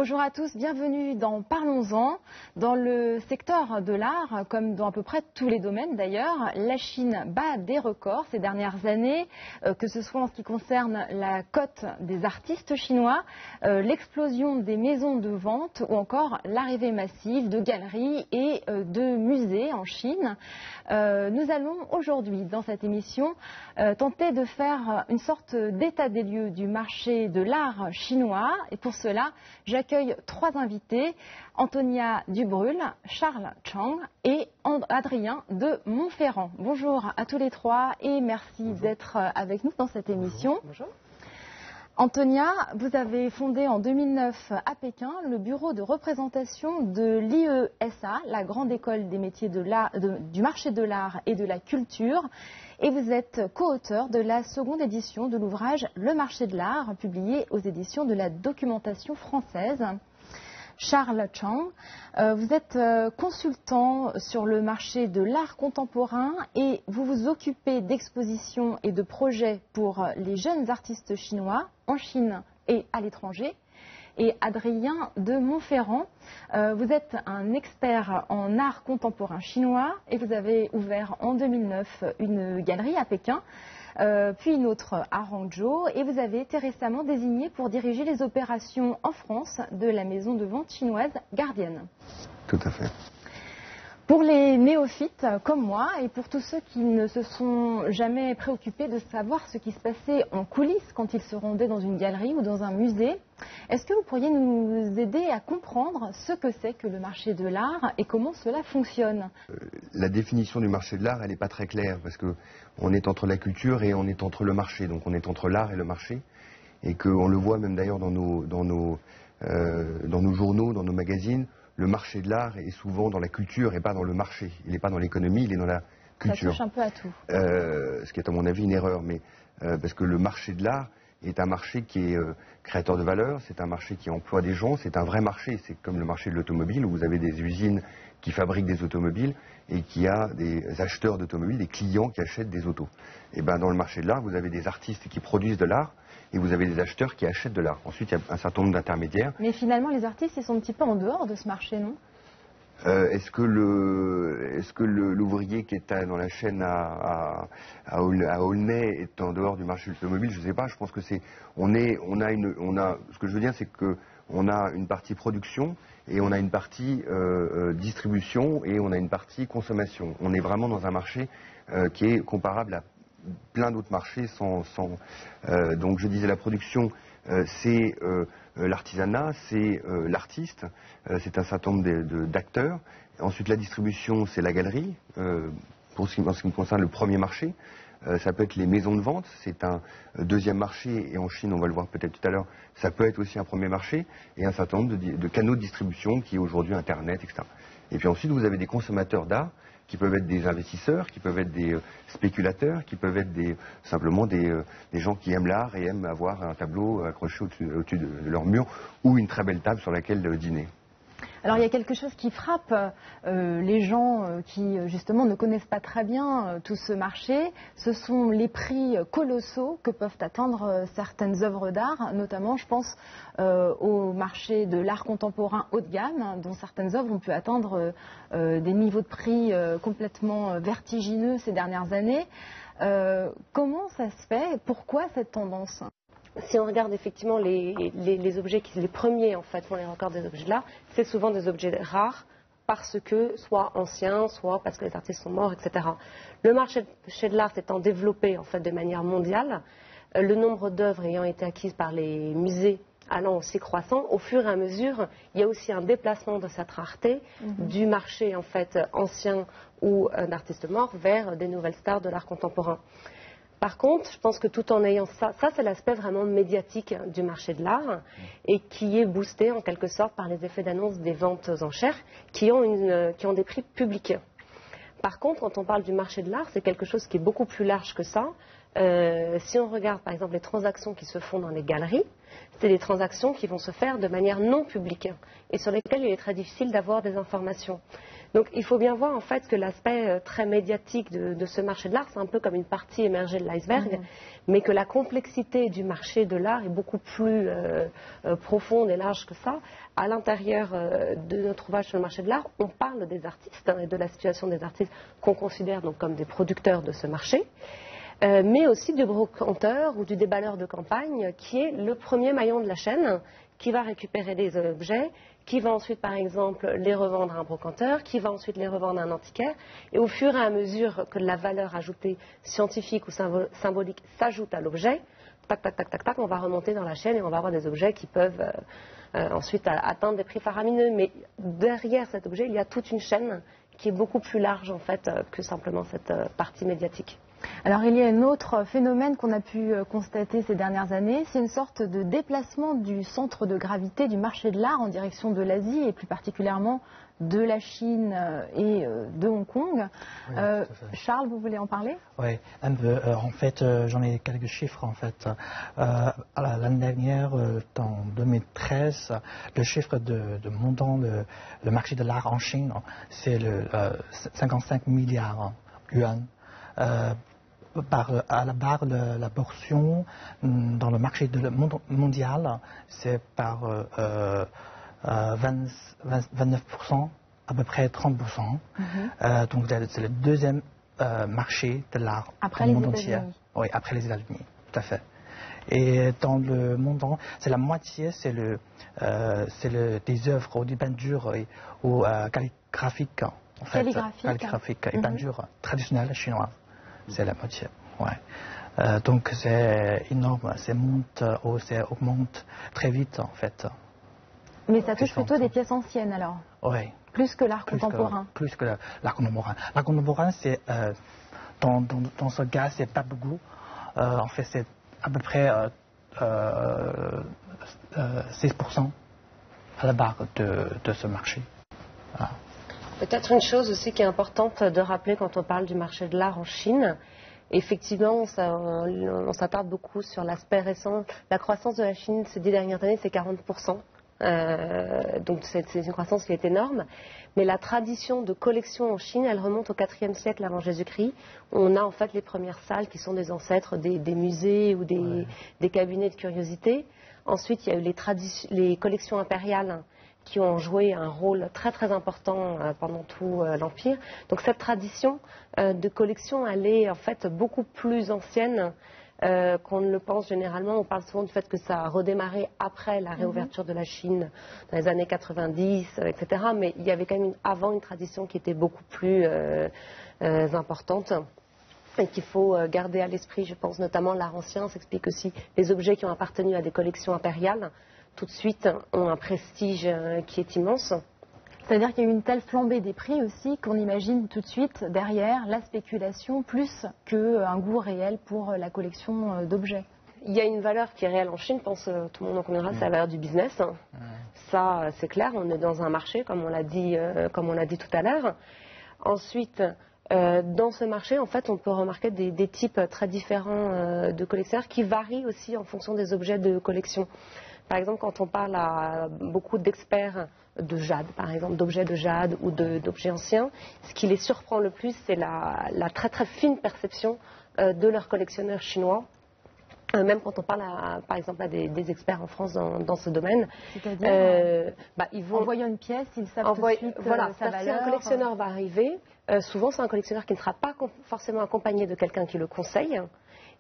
Bonjour à tous, bienvenue dans Parlons-en. Dans le secteur de l'art, comme dans à peu près tous les domaines d'ailleurs, la Chine bat des records ces dernières années, que ce soit en ce qui concerne la cote des artistes chinois, l'explosion des maisons de vente ou encore l'arrivée massive de galeries et de musées en Chine. Nous allons aujourd'hui dans cette émission tenter de faire une sorte d'état des lieux du marché de l'art chinois et pour cela, j'accueille trois invités, Antonia Dubrul, Charles Chang et Adrien de Montferrand. Bonjour à tous les trois et merci d'être avec nous dans cette émission. Bonjour. Antonia, vous avez fondé en 2009 à Pékin le bureau de représentation de l'IESA, la grande école des métiers du marché de l'art et de la culture. Et vous êtes co-auteur de la seconde édition de l'ouvrage Le marché de l'art, publié aux éditions de la documentation française. Charles Chang, vous êtes consultant sur le marché de l'art contemporain et vous vous occupez d'expositions et de projets pour les jeunes artistes chinois en Chine et à l'étranger. Et Adrien de Montferrand, vous êtes un expert en art contemporain chinois et vous avez ouvert en 2009 une galerie à Pékin, puis une autre à Hangzhou et vous avez été récemment désigné pour diriger les opérations en France de la maison de vente chinoise Guardian. Tout à fait. Pour les néophytes comme moi et pour tous ceux qui ne se sont jamais préoccupés de savoir ce qui se passait en coulisses quand ils se rendaient dans une galerie ou dans un musée, est-ce que vous pourriez nous aider à comprendre ce que c'est que le marché de l'art et comment cela fonctionne? La définition du marché de l'art, elle n'est pas très claire parce qu'on est entre la culture et on est entre le marché. Donc on est entre l'art et le marché et qu'on le voit même d'ailleurs dans nos journaux, dans nos magazines. Le marché de l'art est souvent dans la culture et pas dans le marché. Il n'est pas dans l'économie, il est dans la culture. Ça touche un peu à tout. Ce qui est à mon avis une erreur, mais parce que le marché de l'art est un marché qui est créateur de valeur, c'est un marché qui emploie des gens, c'est un vrai marché. C'est comme le marché de l'automobile où vous avez des usines qui fabriquent des automobiles et qui a des acheteurs d'automobiles, des clients qui achètent des autos. Et ben dans le marché de l'art, vous avez des artistes qui produisent de l'art et vous avez des acheteurs qui achètent de l'art. Ensuite, il y a un certain nombre d'intermédiaires. Mais finalement, les artistes, ils sont un petit peu en dehors de ce marché, non? Est-ce que l'ouvrier qui est dans la chaîne à Aulnay est en dehors du marché automobile? Je ne sais pas. Je pense que ce que je veux dire, c'est qu'on a une partie production et on a une partie distribution et on a une partie consommation. On est vraiment dans un marché qui est comparable à plein d'autres marchés donc je disais la production c'est l'artisanat, c'est l'artiste, c'est un certain nombre d'acteurs. Ensuite la distribution c'est la galerie, en ce qui me concerne le premier marché. Ça peut être les maisons de vente, c'est un deuxième marché et en Chine on va le voir peut-être tout à l'heure, ça peut être aussi un premier marché et un certain nombre de canaux de distribution qui est aujourd'hui Internet, etc. Et puis ensuite vous avez des consommateurs d'art qui peuvent être des investisseurs, qui peuvent être des spéculateurs, qui peuvent être simplement des gens qui aiment l'art et aiment avoir un tableau accroché au-dessus de leur mur ou une très belle table sur laquelle dîner. Alors il y a quelque chose qui frappe les gens qui justement ne connaissent pas très bien tout ce marché, ce sont les prix colossaux que peuvent atteindre certaines œuvres d'art, notamment je pense au marché de l'art contemporain haut de gamme, dont certaines œuvres ont pu atteindre des niveaux de prix complètement vertigineux ces dernières années. Comment ça se fait? Pourquoi cette tendance? Si on regarde effectivement les objets les premiers en fait font les records des objets de l'art, c'est souvent des objets rares parce que soit anciens, soit parce que les artistes sont morts, etc. Le marché de l'art s'étant développé en fait de manière mondiale, le nombre d'œuvres ayant été acquises par les musées allant aussi croissant, au fur et à mesure, il y a aussi un déplacement de cette rareté du marché en fait ancien ou d'artistes morts vers des nouvelles stars de l'art contemporain. Par contre, je pense que tout en ayant ça c'est l'aspect vraiment médiatique du marché de l'art et qui est boosté en quelque sorte par les effets d'annonce des ventes aux enchères qui ont des prix publics. Par contre, quand on parle du marché de l'art, c'est quelque chose qui est beaucoup plus large que ça. Si on regarde par exemple les transactions qui se font dans les galeries, c'est des transactions qui vont se faire de manière non publique et sur lesquelles il est très difficile d'avoir des informations. Donc il faut bien voir en fait que l'aspect très médiatique de ce marché de l'art, c'est un peu comme une partie émergée de l'iceberg, mais que la complexité du marché de l'art est beaucoup plus profonde et large que ça. À l'intérieur de notre ouvrage sur le marché de l'art, on parle des artistes et de la situation des artistes qu'on considère donc comme des producteurs de ce marché. Mais aussi du brocanteur ou du déballeur de campagne, qui est le premier maillon de la chaîne, qui va récupérer des objets, qui va ensuite, par exemple, les revendre à un brocanteur, qui va ensuite les revendre à un antiquaire. Et au fur et à mesure que la valeur ajoutée scientifique ou symbolique s'ajoute à l'objet, tac, tac, tac, tac, tac, on va remonter dans la chaîne et on va avoir des objets qui peuvent ensuite atteindre des prix faramineux. Mais derrière cet objet, il y a toute une chaîne qui est beaucoup plus large, en fait, que simplement cette partie médiatique. Alors il y a un autre phénomène qu'on a pu constater ces dernières années, c'est une sorte de déplacement du centre de gravité du marché de l'art en direction de l'Asie et plus particulièrement de la Chine et de Hong Kong. Oui, Charles, vous voulez en parler? Oui, un peu. En fait, j'en ai quelques chiffres en fait. L'année dernière, en 2013, le chiffre de montant le marché de l'art en Chine, c'est 55 milliards yuan. À la barre la portion dans le marché mondial, c'est par 29%, à peu près 30%. Donc c'est le deuxième marché de l'art après dans le les monde entier. États-Unis. Oui, après les États-Unis, tout à fait. Et dans le monde, c'est la moitié, c'est des œuvres ou des peintures ou calligraphiques. En fait, calligraphiques et peintures traditionnelles chinoises. C'est la moitié. Ouais. Donc c'est énorme, ça augmente très vite en fait. Mais ça touche plutôt des pièces anciennes alors? Oui. Plus que l'art contemporain? Plus que l'art contemporain. L'art contemporain, c'est, dans ce cas, c'est pas beaucoup. En fait, c'est à peu près 6% à la barre de ce marché. Voilà. Peut-être une chose aussi qui est importante de rappeler quand on parle du marché de l'art en Chine. Effectivement, on s'attarde beaucoup sur l'aspect récent. La croissance de la Chine ces 10 dernières années, c'est 40%. Donc c'est une croissance qui est énorme. Mais la tradition de collection en Chine, elle remonte au IVe siècle avant Jésus-Christ. On a en fait les premières salles qui sont des ancêtres des musées ou des cabinets de curiosité. Ensuite, il y a eu les collections impériales qui ont joué un rôle très très important pendant tout l'Empire. Donc cette tradition de collection, elle est en fait beaucoup plus ancienne qu'on ne le pense généralement. On parle souvent du fait que ça a redémarré après la réouverture de la Chine dans les années 90, etc. Mais il y avait quand même avant une tradition qui était beaucoup plus importante et qu'il faut garder à l'esprit. Je pense notamment l'art ancien s'explique aussi les objets qui ont appartenu à des collections impériales tout de suite ont un prestige qui est immense. C'est-à-dire qu'il y a eu une telle flambée des prix aussi qu'on imagine tout de suite derrière la spéculation plus qu'un goût réel pour la collection d'objets. Il y a une valeur qui est réelle en Chine, je pense tout le monde en conviendra, c'est la valeur du business. Ça, c'est clair, on est dans un marché, comme on l'a dit tout à l'heure. Ensuite, dans ce marché, en fait, on peut remarquer des types très différents de collectionneurs qui varient aussi en fonction des objets de collection. Par exemple, quand on parle à beaucoup d'experts de jade, par exemple, d'objets de jade ou d'objets anciens, ce qui les surprend le plus, c'est la très très fine perception de leurs collectionneurs chinois. Même quand on parle, par exemple, à des experts en France dans ce domaine. C'est-à-dire, ils vont... En voyant une pièce, ils savent tout de suite sa valeur. Si un collectionneur va arriver, souvent c'est un collectionneur qui ne sera pas forcément accompagné de quelqu'un qui le conseille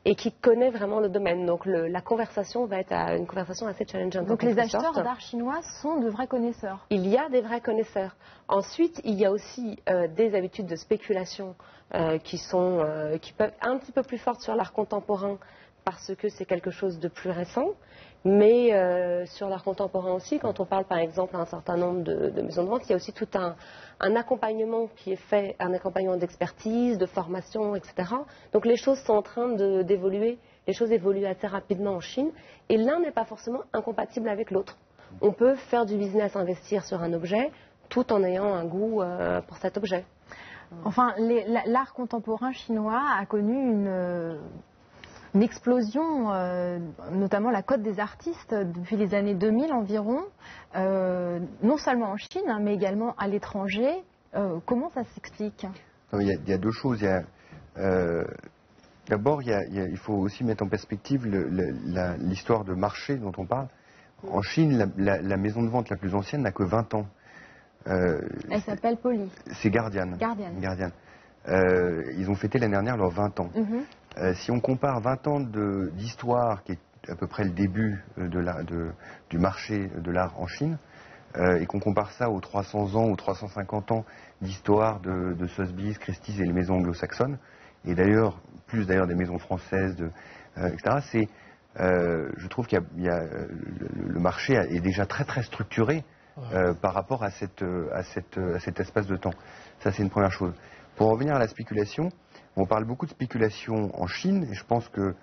et qui connaît vraiment le domaine. Donc la conversation va être une conversation assez challengeante. Donc les acheteurs d'art chinois sont de vrais connaisseurs. Il y a des vrais connaisseurs. Ensuite, il y a aussi des habitudes de spéculation qui peuvent un petit peu plus fortes sur l'art contemporain parce que c'est quelque chose de plus récent. Mais sur l'art contemporain aussi, quand on parle par exemple à un certain nombre de maisons de vente, il y a aussi tout un accompagnement qui est fait, un accompagnement d'expertise, de formation, etc. Donc les choses sont en train d'évoluer, les choses évoluent assez rapidement en Chine, et l'un n'est pas forcément incompatible avec l'autre. On peut faire du business, investir sur un objet, tout en ayant un goût pour cet objet. Enfin, l'art contemporain chinois a connu une explosion, notamment la cote des artistes depuis les années 2000 environ, non seulement en Chine, hein, mais également à l'étranger. Comment ça s'explique? Il y a deux choses. D'abord, il faut aussi mettre en perspective l'histoire de marché dont on parle. En Chine, la maison de vente la plus ancienne n'a que 20 ans. Elle s'appelle Poly. C'est Guardian. Ils ont fêté l'année dernière leurs 20 ans. Si on compare 20 ans d'histoire, qui est à peu près le début du marché de l'art en Chine, et qu'on compare ça aux 300 ans ou 350 ans d'histoire de Sotheby's, Christie's et les maisons anglo-saxonnes, et d'ailleurs, plus d'ailleurs des maisons françaises, etc., je trouve qu'il y a le marché est déjà très très structuré par rapport à cet espace de temps. Ça, c'est une première chose. Pour revenir à la spéculation, on parle beaucoup de spéculation en Chine, et je pense que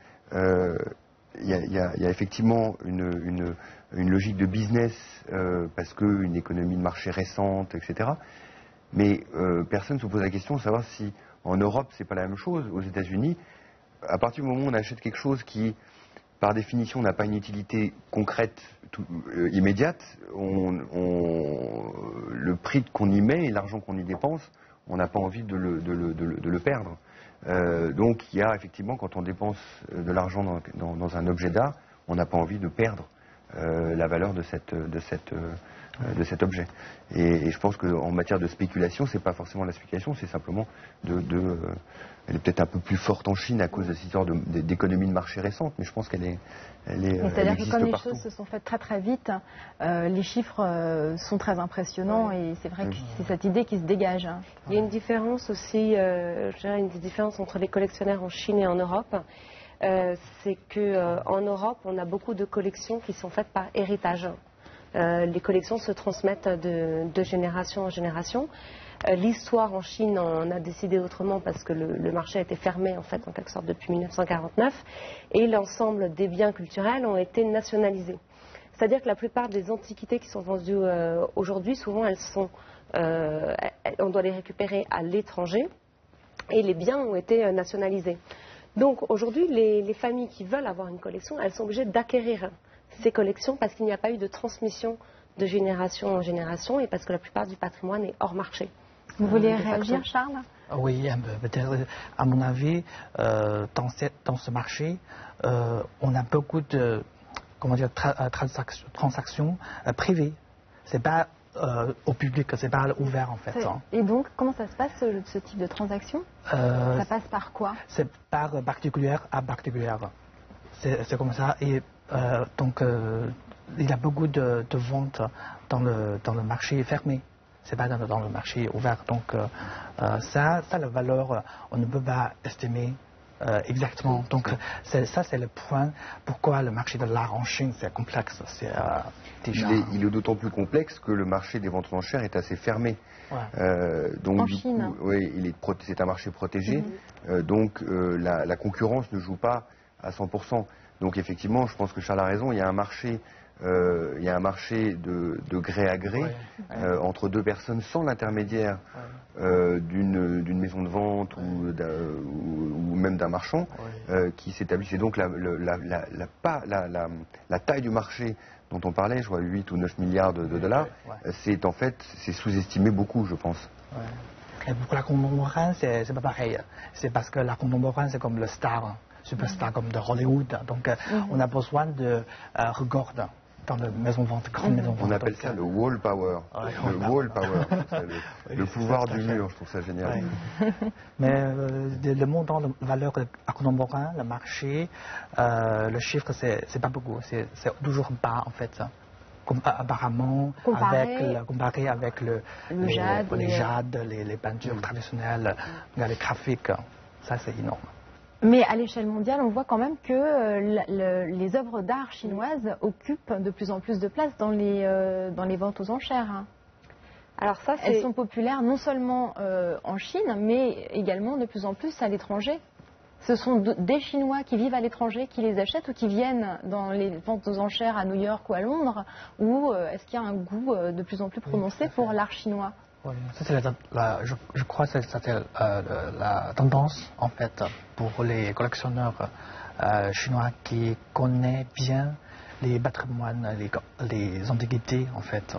il y a effectivement une logique de business parce qu'une économie de marché récente, etc. Mais personne ne se pose la question de savoir si en Europe c'est pas la même chose. Aux États-Unis, à partir du moment où on achète quelque chose qui, par définition, n'a pas une utilité concrète immédiate, le prix qu'on y met et l'argent qu'on y dépense, on n'a pas envie de le perdre. Donc il y a effectivement, quand on dépense de l'argent dans un objet d'art, on n'a pas envie de perdre la valeur de cet objet. Et je pense qu'en matière de spéculation, c'est pas forcément la spéculation, c'est simplement elle est peut-être un peu plus forte en Chine à cause de cette histoire d'économie de marché récente, mais je pense qu'elle c'est-à-dire que comme les partout. choses se sont faites très très vite, les chiffres sont très impressionnants et c'est vrai que c'est cette idée qui se dégage. Hein. Il y a une différence aussi, je dirais une différence entre les collectionneurs en Chine et en Europe. C'est qu'en Europe, on a beaucoup de collections qui sont faites par héritage. Les collections se transmettent de génération en génération. L'histoire en Chine en a décidé autrement parce que le marché a été fermé en fait en quelque sorte depuis 1949 et l'ensemble des biens culturels ont été nationalisés. C'est-à-dire que la plupart des antiquités qui sont vendues aujourd'hui, souvent on doit les récupérer à l'étranger et les biens ont été nationalisés. Donc aujourd'hui, les familles qui veulent avoir une collection, elles sont obligées d'acquérir ces collections parce qu'il n'y a pas eu de transmission de génération en génération et parce que la plupart du patrimoine est hors marché. Vous voulez réagir, Charles? Oui, peut-être, à mon avis, dans ce marché, on a beaucoup de transactions privées. C'est pas au public, c'est pas ouvert en fait. Hein. Et donc, comment ça se passe ce type de transaction? Ça passe par quoi? C'est par particulière à particulière. C'est comme ça. Et donc, il y a beaucoup de ventes dans le marché fermé. C'est pas dans le marché ouvert. Donc, ça, la valeur, on ne peut pas estimer exactement. Donc, ça, c'est le point pourquoi le marché de l'art en Chine, c'est complexe. Il est d'autant plus complexe que le marché des ventes aux enchères est assez fermé. Ouais. Donc, en Chine. oui, c'est un marché protégé. Donc, la concurrence ne joue pas à 100%. Donc, effectivement, je pense que Charles a raison. Il y a un marché de gré à gré entre deux personnes sans l'intermédiaire d'une maison de vente ou même d'un marchand qui s'établissent. Et donc la taille du marché dont on parlait, je vois 8 ou 9 milliards de dollars, c'est sous-estimé beaucoup, je pense. Et pour la contemporaine, c'est pas pareil. C'est parce que la contemporaine, c'est comme le star, superstar comme de Hollywood. Donc on a besoin de regards dans la maison de vente, grande maison de vente. On appelle ça le wall power. Wall power. Le pouvoir du mur, je trouve ça génial. Mais le montant de valeur contemporain, le marché, le chiffre, c'est pas beaucoup. C'est toujours bas en fait. Apparemment, comparé avec les jades, les peintures traditionnelles, les graphiques, ça c'est énorme. Mais à l'échelle mondiale, on voit quand même que les œuvres d'art chinoises occupent de plus en plus de place dans les ventes aux enchères. Hein. Alors ça, elles sont populaires non seulement en Chine, mais également de plus en plus à l'étranger. Ce sont des Chinois qui vivent à l'étranger qui les achètent ou qui viennent dans les ventes aux enchères à New York ou à Londres, ou est-ce qu'il y a un goût de plus en plus prononcé pour l'art chinois? Oui, ça c'est je crois que c'était la tendance en fait pour les collectionneurs chinois qui connaissent bien les patrimoines, les antiquités en fait.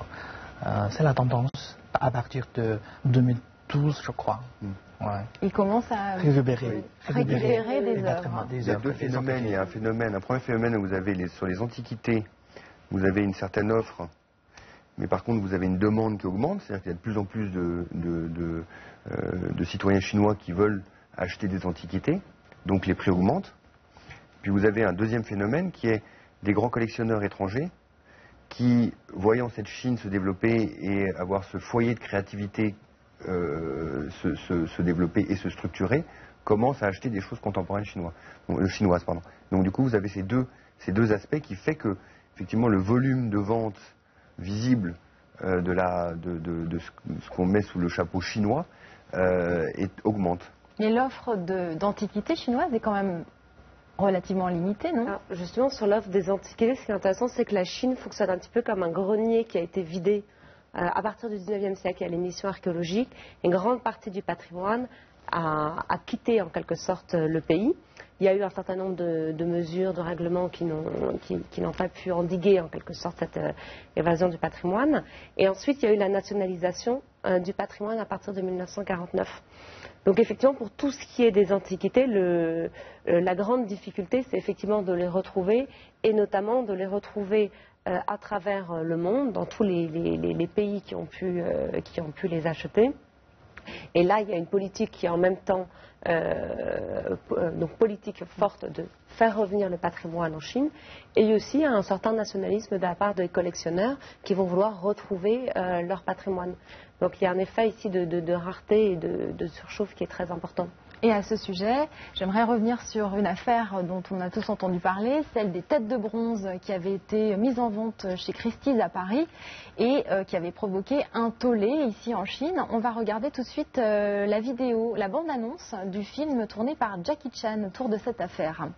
C'est la tendance à partir de 2012 je crois. Ouais. Ils commencent à récupérer des œuvres. Il y a deux phénomènes. Il y a un premier phénomène où vous avez sur les antiquités, vous avez une certaine offre. Mais par contre, vous avez une demande qui augmente, c'est-à-dire qu'il y a de plus en plus de citoyens chinois qui veulent acheter des antiquités, donc les prix augmentent. Puis vous avez un deuxième phénomène qui est des grands collectionneurs étrangers qui, voyant cette Chine se développer et avoir ce foyer de créativité se développer et se structurer, commencent à acheter des choses contemporaines chinoises. Donc du coup, vous avez ces deux aspects qui fait que, effectivement, le volume de vente visible de ce qu'on met sous le chapeau chinois augmente. Mais l'offre d'antiquités chinoises est quand même relativement limitée, non? Alors, justement, sur l'offre des antiquités, ce qui est intéressant, c'est que la Chine fonctionne un petit peu comme un grenier qui a été vidé à partir du 19e siècle. Il y a les missions archéologiques. Une grande partie du patrimoine a quitté en quelque sorte le pays. Il y a eu un certain nombre de mesures, de règlements qui n'ont pas pu endiguer en quelque sorte cette évasion du patrimoine. Et ensuite, il y a eu la nationalisation du patrimoine à partir de 1949. Donc effectivement, pour tout ce qui est des antiquités, la grande difficulté, c'est effectivement de les retrouver, et notamment de les retrouver à travers le monde, dans tous les pays qui ont pu les acheter. Et là, il y a une politique qui est en même temps donc politique forte de faire revenir le patrimoine en Chine, et aussi un certain nationalisme de la part des collectionneurs qui vont vouloir retrouver leur patrimoine. Donc il y a un effet ici de rareté et de surchauffe qui est très important. Et à ce sujet, j'aimerais revenir sur une affaire dont on a tous entendu parler, celle des têtes de bronze qui avaient été mises en vente chez Christie's à Paris et qui avait provoqué un tollé ici en Chine. On va regarder tout de suite la vidéo, la bande-annonce du film tourné par Jackie Chan autour de cette affaire.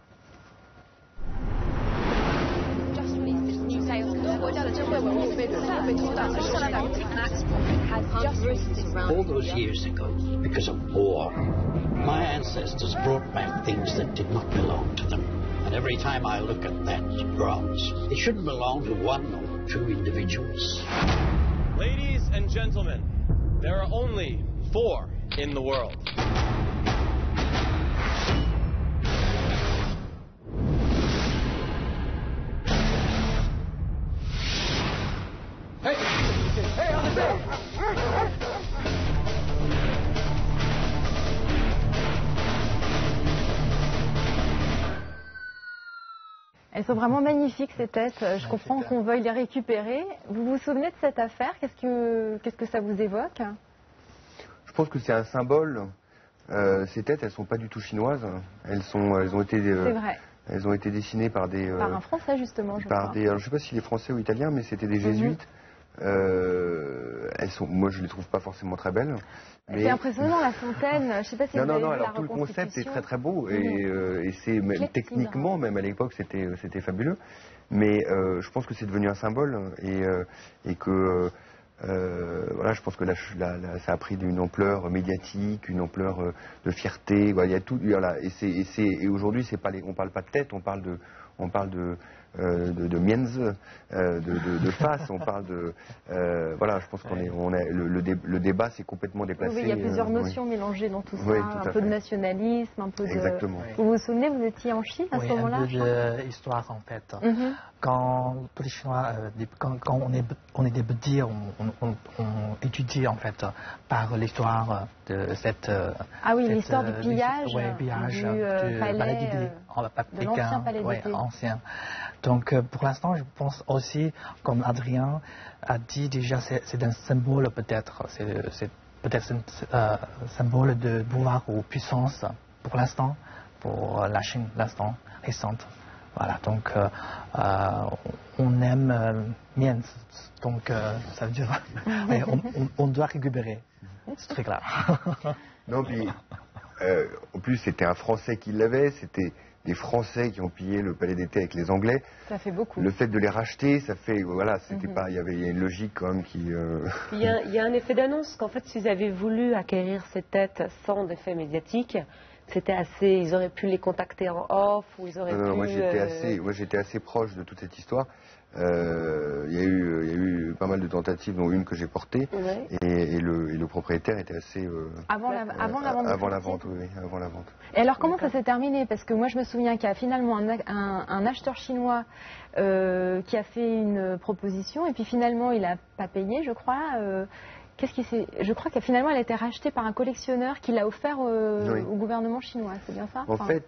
All those years ago, because of war, my ancestors brought back things that did not belong to them. And every time I look at that bronze, it shouldn't belong to one or two individuals. Ladies and gentlemen, there are only 4 in the world. Elles sont vraiment magnifiques ces têtes, je comprends qu'on veuille les récupérer. Vous vous souvenez de cette affaire? Qu'est-ce que ça vous évoque? Je pense que c'est un symbole. Ces têtes, elles ne sont pas du tout chinoises. Elles ont été dessinées par un Français justement, je crois. Alors, je ne sais pas s'il est français ou italien, mais c'était des jésuites. Moi je les trouve pas forcément très belles. C'est impressionnant la fontaine. Je sais pas si vous avez vu alors tout le concept est très très beau et c'est même techniquement, même à l'époque c'était fabuleux. Mais je pense que c'est devenu un symbole et que voilà, je pense que ça a pris une ampleur médiatique, une ampleur de fierté. Voilà, il y a tout. Voilà, et aujourd'hui on parle pas de tête, on parle de mienz, de face, on parle de... voilà, je pense le débat s'est complètement déplacé. Oui, il y a plusieurs notions mélangées dans tout ça, un peu de nationalisme, un peu de... Exactement. Vous vous souvenez, vous étiez en Chine à ce moment-là? Oui, un peu d'histoire en fait. Quand tous les Chinois, quand on était petits, on étudie en fait par l'histoire de cette... ah oui, l'histoire du pillage, du palais de l'ancien palais d'Élysée. Ancien. Donc pour l'instant, je pense aussi, comme Adrien a dit déjà, c'est un symbole peut-être. C'est peut-être un symbole de pouvoir ou puissance pour l'instant, pour la Chine, l'instant récente. Voilà, donc on aime miens, donc ça veut dire on doit récupérer, c'est très clair. Non, puis en plus c'était un Français qui l'avait, des Français qui ont pillé le Palais d'été avec les Anglais. Ça fait beaucoup. Le fait de les racheter, ça fait, voilà, c'était pas, il y a une logique quand même qui... Il y a un effet d'annonce qu'en fait, s'ils avaient voulu acquérir ces têtes sans effet médiatique, c'était assez, ils auraient pu les contacter en off, ou ils auraient pu... Moi j'étais assez proche de toute cette histoire. Il y a eu pas mal de tentatives, dont une que j'ai portée, Ouais. et le propriétaire était assez... Avant la vente. Avant la vente, oui, avant la vente. Et alors comment ça s'est terminé? Parce que moi je me souviens qu'il y a finalement un acheteur chinois qui a fait une proposition et puis finalement il n'a pas payé, je crois. Je crois que finalement elle a été rachetée par un collectionneur qui l'a offert au gouvernement chinois, c'est bien ça? En fait,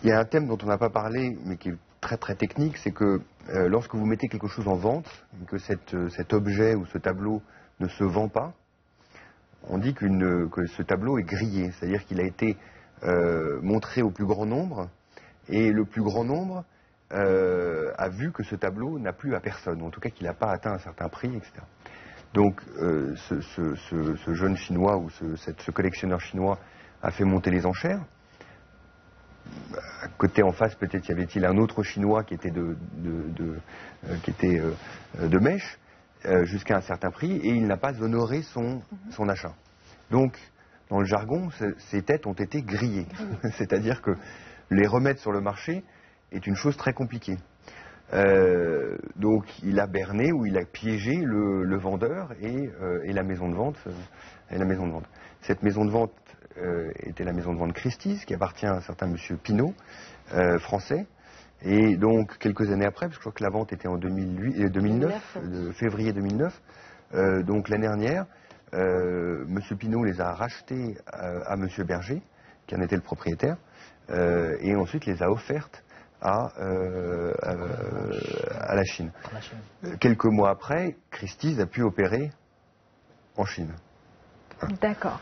il y a un thème dont on n'a pas parlé, mais qui est très très technique, c'est que lorsque vous mettez quelque chose en vente, que cet objet ou ce tableau ne se vend pas, on dit que ce tableau est grillé, c'est-à-dire qu'il a été montré au plus grand nombre, et le plus grand nombre a vu que ce tableau n'a plus à personne, en tout cas qu'il n'a pas atteint un certain prix, etc. Donc ce jeune chinois ou ce collectionneur chinois a fait monter les enchères. À côté, en face, peut-être y avait-il un autre chinois qui était de mèche, jusqu'à un certain prix, et il n'a pas honoré son achat. Donc, dans le jargon, ces têtes ont été grillées. C'est-à-dire que les remettre sur le marché est une chose très compliquée. Donc, il a berné ou il a piégé le vendeur et la maison de vente. Cette maison de vente était la maison de vente Christie's, qui appartient à un certain monsieur Pinault, français. Et donc, quelques années après, parce que je crois que la vente était en 2009, février 2009, donc l'année dernière, monsieur Pinault les a rachetés à monsieur Berger, qui en était le propriétaire, et ensuite les a offertes à la Chine. Quelques mois après, Christie's a pu opérer en Chine. D'accord.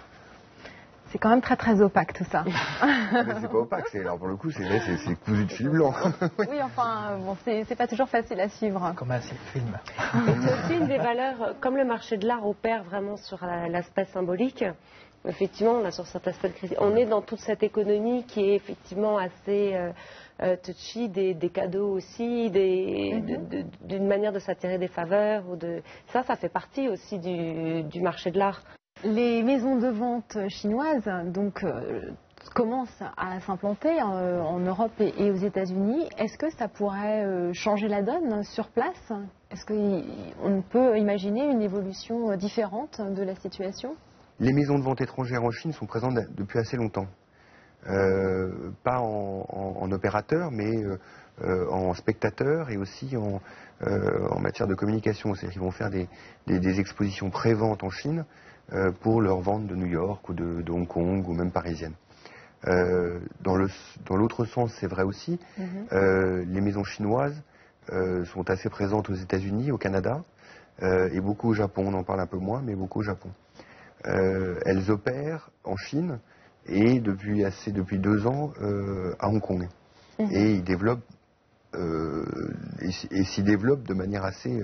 C'est quand même très très opaque tout ça. C'est pas opaque, alors pour le coup c'est cousu de fil blanc. Oui, enfin, bon, c'est pas toujours facile à suivre. Comme un film. Et c'est aussi une des valeurs, comme le marché de l'art opère vraiment sur l'aspect symbolique, effectivement, on a sur cet aspect de crise. On est dans toute cette économie qui est effectivement assez touchy, des cadeaux aussi, d'une manière de s'attirer des faveurs. Ça fait partie aussi du marché de l'art. Les maisons de vente chinoises donc, commencent à s'implanter en Europe et aux États-Unis. Est-ce que ça pourrait changer la donne sur place? Est-ce qu'on peut imaginer une évolution différente de la situation? Les maisons de vente étrangères en Chine sont présentes depuis assez longtemps. Pas en opérateur, mais en spectateur et aussi en matière de communication. C'est-à-dire qu'ils vont faire des expositions pré-vente en Chine pour leur vente de New York ou de Hong Kong ou même parisienne. Dans l'autre sens, c'est vrai aussi, les maisons chinoises sont assez présentes aux États-Unis, au Canada et beaucoup au Japon. On en parle un peu moins, mais beaucoup au Japon. Elles opèrent en Chine et depuis 2 ans à Hong Kong. Et ils développent et s'y développent de manière assez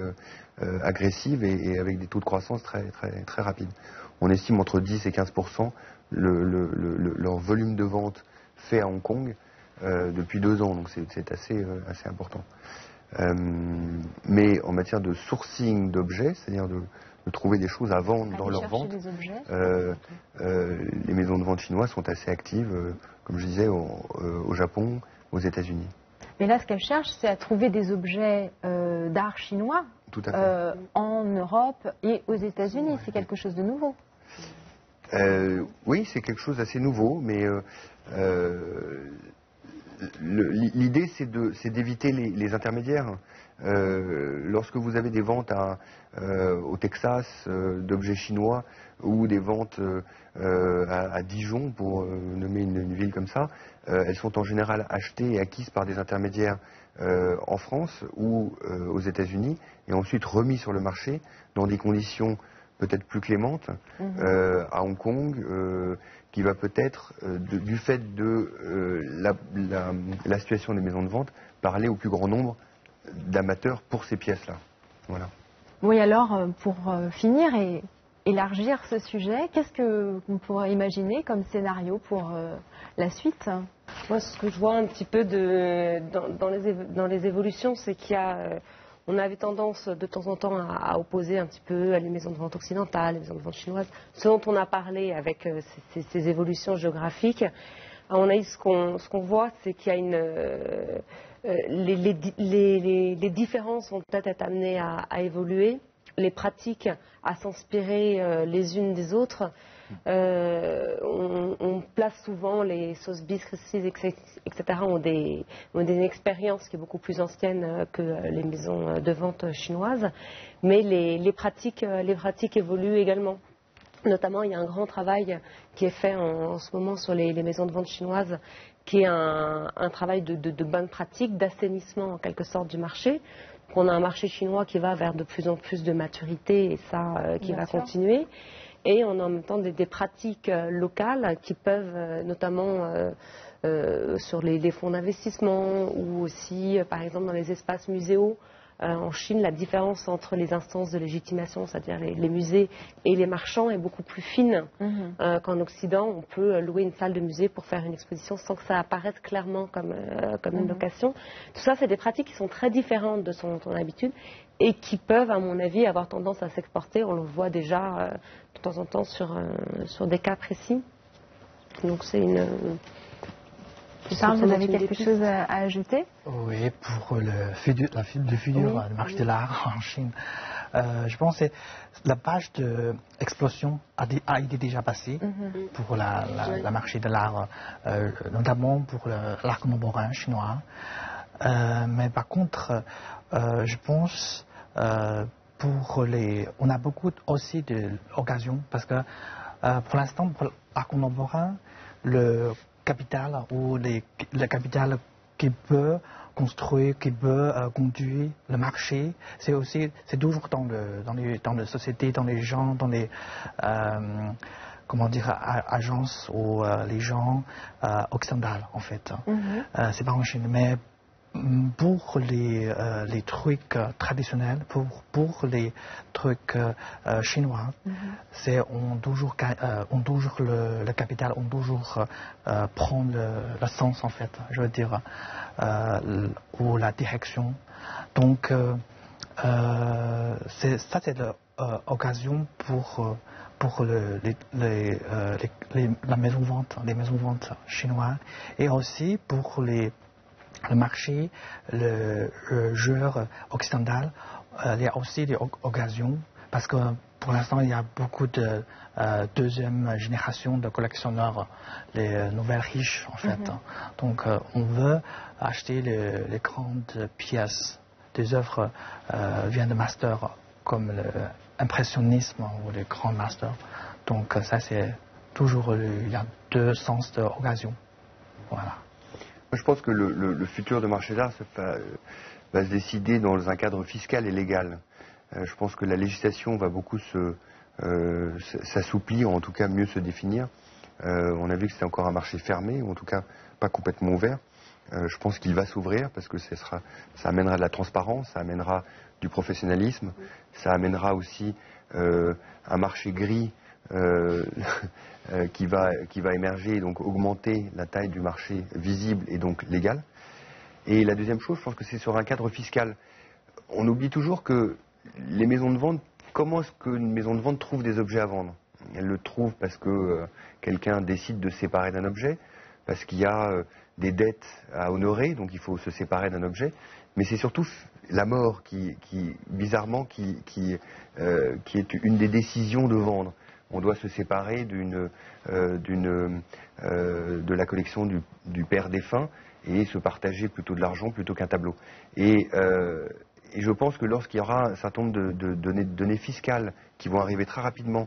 agressive et avec des taux de croissance très, très, très rapides. On estime entre 10 et 15% leur volume de vente fait à Hong Kong depuis 2 ans, donc c'est assez important. Mais en matière de sourcing d'objets, c'est-à-dire de trouver des choses à vendre dans leur vente, les maisons de vente chinoises sont assez actives, comme je disais, au Japon, aux États-Unis. Mais là, ce qu'elles cherchent, c'est à trouver des objets d'art chinois en Europe et aux États-Unis. C'est quelque chose de nouveau. Oui, c'est quelque chose d'assez nouveau, mais l'idée, c'est d'éviter les intermédiaires. Lorsque vous avez des ventes au Texas d'objets chinois ou des ventes à Dijon, pour nommer une ville comme ça, elles sont en général achetées et acquises par des intermédiaires en France ou aux États-Unis et ensuite remis sur le marché dans des conditions peut-être plus clémentes à Hong Kong, qui va peut-être, du fait de la situation des maisons de vente, parler au plus grand nombre d'amateurs pour ces pièces-là. Voilà. Oui, alors, pour finir, et élargir ce sujet. Qu'est-ce qu'on pourrait imaginer comme scénario pour la suite? Moi, ce que je vois un petit peu dans les évolutions, c'est qu'il y a... on avait tendance de temps en temps à opposer un petit peu les maisons de vente occidentales, les maisons de vente chinoises. Ce dont on a parlé avec ces évolutions géographiques, à mon avis, ce qu'on voit, c'est qu'il y a les différences vont peut-être être amenées à évoluer, les pratiques à s'inspirer les unes des autres. On place souvent les Sotheby's, etc. ont des expériences qui est beaucoup plus anciennes que les maisons de vente chinoises, mais les pratiques évoluent également. Notamment, il y a un grand travail qui est fait en ce moment sur les maisons de vente chinoises, qui est un travail de bonne pratique, d'assainissement en quelque sorte du marché. On a un marché chinois qui va vers de plus en plus de maturité et ça qui va continuer. Et on a en même temps des pratiques locales qui peuvent, notamment sur les fonds d'investissement ou aussi, par exemple, dans les espaces muséaux. En Chine, la différence entre les instances de légitimation, c'est-à-dire les musées et les marchands, est beaucoup plus fine qu'en Occident. On peut louer une salle de musée pour faire une exposition sans que ça apparaisse clairement comme une location. Tout ça, c'est des pratiques qui sont très différentes de son habitude et qui peuvent, à mon avis, avoir tendance à s'exporter. On le voit déjà de temps en temps sur des cas précis. Donc c'est une... Charles, vous avez quelque chose à ajouter? Oui, pour le futur du marché de l'art en Chine. Je pense que la page d'explosion a été déjà passée pour le marché de l'art, notamment pour l'art contemporain chinois. Mais par contre, je pense on a beaucoup aussi d'occasions parce que pour l'instant, pour l'art contemporain, le capital ou le capital qui peut construire, qui peut conduire le marché, c'est toujours dans les sociétés, dans les gens, dans les agences ou les gens occidentales en fait. C'est pas en Chine, mais pour les trucs traditionnels, pour les trucs chinois, on toujours le capital, on toujours prend le sens en fait, je veux dire, ou la direction. Donc c'est l'occasion pour la maison de vente, les maisons de vente chinoises, et aussi pour le marché, le joueur occidental. Il y a aussi des occasions parce que pour l'instant il y a beaucoup de deuxième génération de collectionneurs, les nouvelles riches en fait. Donc on veut acheter les grandes pièces, des œuvres viennent de masters comme l'impressionnisme ou les grands masters. Donc ça c'est toujours, il y a deux sens d'occasion. Voilà. Je pense que le futur de marché d'art va se décider dans un cadre fiscal et légal. Je pense que la législation va beaucoup s'assouplir, ou en tout cas mieux se définir. On a vu que c'était encore un marché fermé, ou en tout cas pas complètement ouvert. Je pense qu'il va s'ouvrir parce que ça amènera de la transparence, ça amènera du professionnalisme, ça amènera aussi un marché gris qui va émerger et donc augmenter la taille du marché visible et donc légal. Et la deuxième chose, je pense que c'est sur un cadre fiscal. On oublie toujours que les maisons de vente, comment est-ce qu'une maison de vente trouve des objets à vendre? Elle le trouve parce que quelqu'un décide de se séparer d'un objet, parce qu'il y a des dettes à honorer, donc il faut se séparer d'un objet. Mais c'est surtout la mort bizarrement, qui est une des décisions de vendre. On doit se séparer de la collection du père défunt et se partager plutôt de l'argent plutôt qu'un tableau. Et je pense que lorsqu'il y aura un certain nombre de données fiscales qui vont arriver très rapidement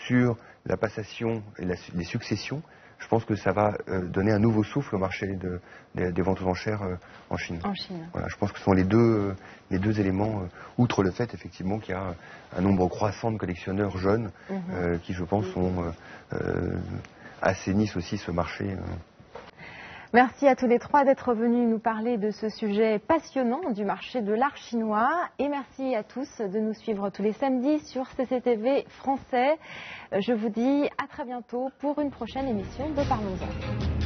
sur la passation et les successions, je pense que ça va donner un nouveau souffle au marché des ventes aux enchères en Chine. Voilà, je pense que ce sont les deux éléments, outre le fait effectivement qu'il y a un nombre croissant de collectionneurs jeunes qui, je pense, assainissent aussi ce marché. Merci à tous les trois d'être venus nous parler de ce sujet passionnant du marché de l'art chinois. Et merci à tous de nous suivre tous les samedis sur CCTV français. Je vous dis à très bientôt pour une prochaine émission de Parlons-en.